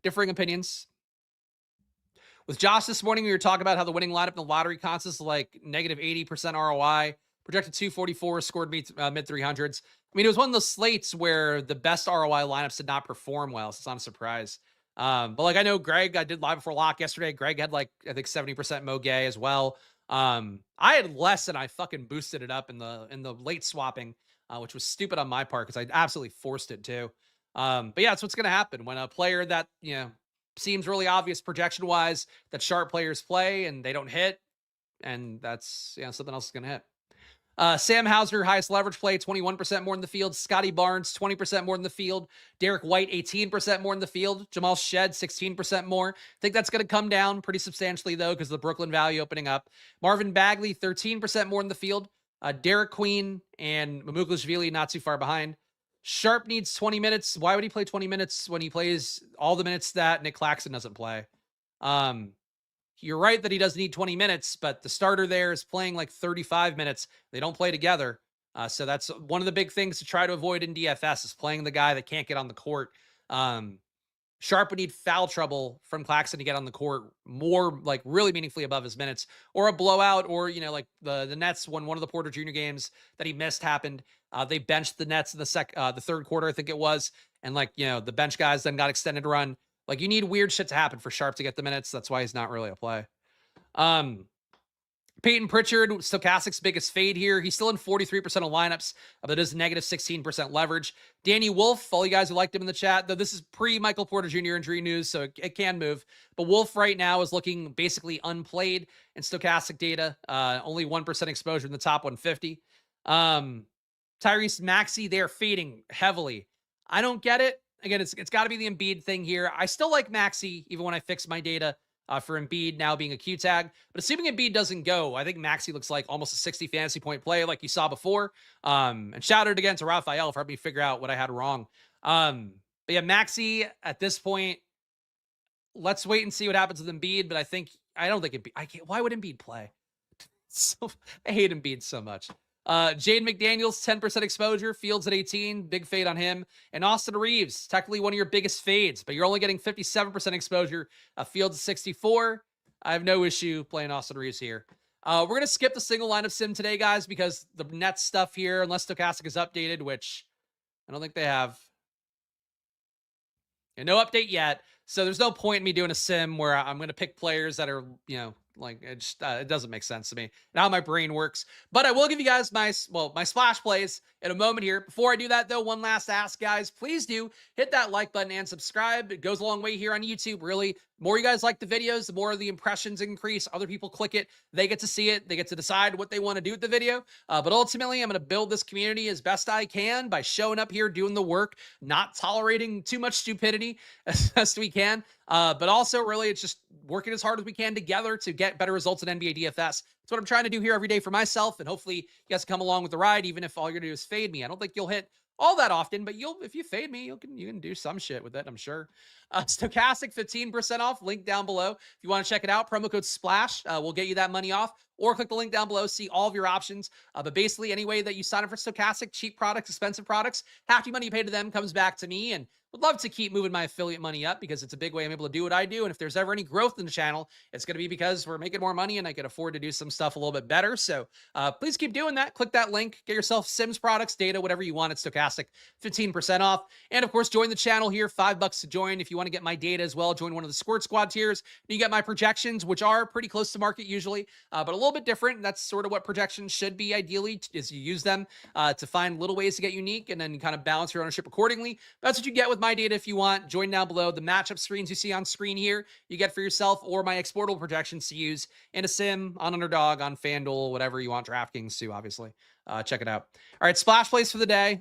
differing opinions. With Josh this morning, we were talking about how the winning lineup in the lottery contests is like negative 80% ROI. Projected 244, scored mid 300s. I mean, it was one of those slates where the best ROI lineups did not perform well, so it's not a surprise. But like I know Greg, I did live before lock yesterday. Greg had like, I think 70% Mogay as well. I had less and I fucking boosted it up in the late swapping, which was stupid on my part because I absolutely forced it too. But yeah, that's what's going to happen when a player that, seems really obvious projection wise that sharp players play and they don't hit. And that's, something else is going to hit. Sam Hauser, highest leverage play, 21% more in the field. Scotty Barnes, 20% more in the field. Derek White, 18% more in the field. Jamal Shed, 16% more. I think that's going to come down pretty substantially, though, because of the Brooklyn Value opening up. Marvin Bagley, 13% more in the field. Derek Queen and Mamukelashvili not too far behind. Sharp needs 20 minutes. Why would he play 20 minutes when he plays all the minutes that Nick Claxton doesn't play? You're right that he doesn't need 20 minutes, but the starter there is playing like 35 minutes. They don't play together. So that's one of the big things to try to avoid in DFS is playing the guy that can't get on the court. Sharp would need foul trouble from Claxton to get on the court more like really meaningfully above his minutes, or a blowout, or, like the Nets when one of the Porter Jr. games that he missed happened. They benched the Nets in the third quarter, I think it was. And the bench guys then got extended run. Like, you need weird shit to happen for Sharp to get the minutes. That's why he's not really a play. Peyton Pritchard, Stokastic's biggest fade here. He's still in 43% of lineups, but it is negative 16% leverage. Danny Wolf, all you guys who liked him in the chat, though this is pre-Michael Porter Jr. injury news, so it can move. But Wolf right now is looking basically unplayed in Stokastic data. Only 1% exposure in the top 150. Tyrese Maxey, they're fading heavily. I don't get it. Again, it's got to be the Embiid thing here. I still like Maxey, even when I fix my data for Embiid now being a Q tag. But assuming Embiid doesn't go, I think Maxey looks like almost a 60 fantasy point play like you saw before. And shout out again to Raphael for helping me figure out what I had wrong. But yeah, Maxey at this point, let's wait and see what happens with Embiid. But I don't think Embiid, why would Embiid play? I hate Embiid so much. Jaden McDaniels, 10% exposure, Fields at 18, big fade on him. And Austin Reeves, technically one of your biggest fades, but you're only getting 57% exposure, Fields at 64. I have no issue playing Austin Reeves here. We're going to skip the single lineup sim today, guys, because the Nets stuff here, unless Stokastic is updated, which I don't think they have. And no update yet. So there's no point in me doing a sim where I'm going to pick players that are, it doesn't make sense to me and how my brain works. But I will give you guys my splash plays in a moment here. Before I do that, though, one last ask, guys. Please do hit that like button and subscribe. It goes a long way here on YouTube, really. The more you guys like the videos, the more the impressions increase. Other people click it. They get to see it. They get to decide what they want to do with the video. But ultimately, I'm going to build this community as best I can by showing up here, doing the work, not tolerating too much stupidity as best we can. But also, really, it's just working as hard as we can together to get better results in NBA DFS. That's what I'm trying to do here every day for myself. And hopefully, you guys come along with the ride, even if all you're going to do is fade me. I don't think you'll hit all that often, but if you fade me, you can do some shit with it, I'm sure. Stokastic, 15% off, link down below. If you want to check it out, promo code SPLASH will get you that money off, or click the link down below, see all of your options. But basically, any way that you sign up for Stokastic, cheap products, expensive products, half the money you pay to them comes back to me, and would love to keep moving my affiliate money up because it's a big way I'm able to do what I do. And if there's ever any growth in the channel, it's going to be because we're making more money and I can afford to do some stuff a little bit better. So please keep doing that. Click that link, get yourself Sims products, data, whatever you want at Stokastic, 15% off. And of course, join the channel here, $5 to join. If you want to get my data as well, join one of the Squirt Squad tiers. You get my projections, which are pretty close to market usually, but a little bit different. That's sort of what projections should be ideally, is you use them to find little ways to get unique and then kind of balance your ownership accordingly. That's what you get with my data. If you want, join down below. The matchup screens you see on screen here, you get for yourself, or my exportable projections to use in a sim, on Underdog, on FanDuel, whatever you want DraftKings to, obviously. Check it out. All right, splash plays for the day.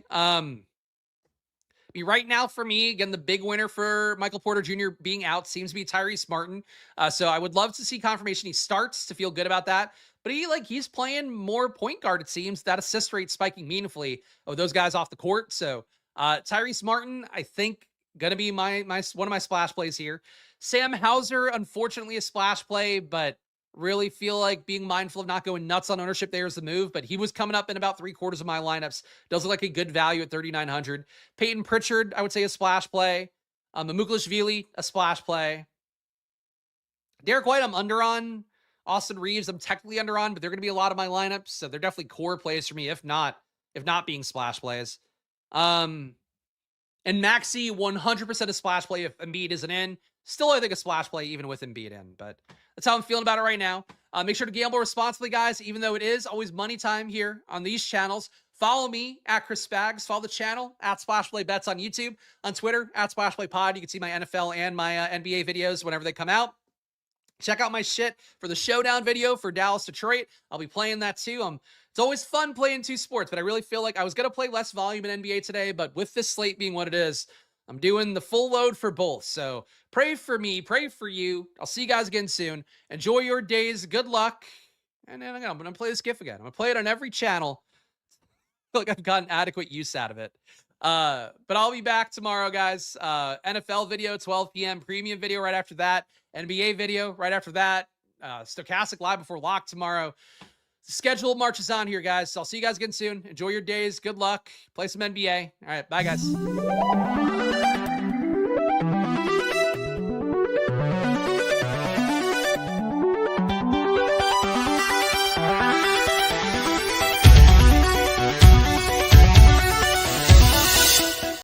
Right now, for me, again, the big winner for Michael Porter Jr. being out seems to be Tyrese Martin. So I would love to see confirmation he starts to feel good about that. But he's playing more point guard, it seems. That assist rate spiking meaningfully with those guys off the court. So Tyrese Martin, I think, gonna be my one of my splash plays here. Sam Hauser, unfortunately, a splash play, but really feel like being mindful of not going nuts on ownership there is the move, but he was coming up in about 3/4 of my lineups. Does look like a good value at 3,900. Peyton Pritchard, I would say a splash play. Mamukelashvili, a splash play. Derek White, I'm under on. Austin Reeves, I'm technically under on, but they're going to be a lot of my lineups, so they're definitely core plays for me, if not being splash plays. And Maxey, 100% a splash play if Embiid isn't in. Still, I think a splash play even with Embiid in, but that's how I'm feeling about it right now. Make sure to gamble responsibly, guys, even though it is always money time here on these channels. Follow me at Chris Spags. Follow the channel at Splash Play Bets on YouTube. On Twitter, at Splash Play Pod. You can see my NFL and my NBA videos whenever they come out. Check out my shit for the showdown video for Dallas Detroit. I'll be playing that too. It's always fun playing two sports, but I really feel like I was going to play less volume in NBA today, but with this slate being what it is, I'm doing the full load for both. So pray for me, pray for you. I'll see you guys again soon. Enjoy your days. Good luck. And then I'm going to play this GIF again. I'm going to play it on every channel. I feel like I've gotten adequate use out of it. But I'll be back tomorrow, guys. NFL video, 12 p.m. Premium video right after that. NBA video right after that. Stokastic live before lock tomorrow. The schedule marches on here, guys. So I'll see you guys again soon. Enjoy your days. Good luck. Play some NBA. All right. Bye, guys.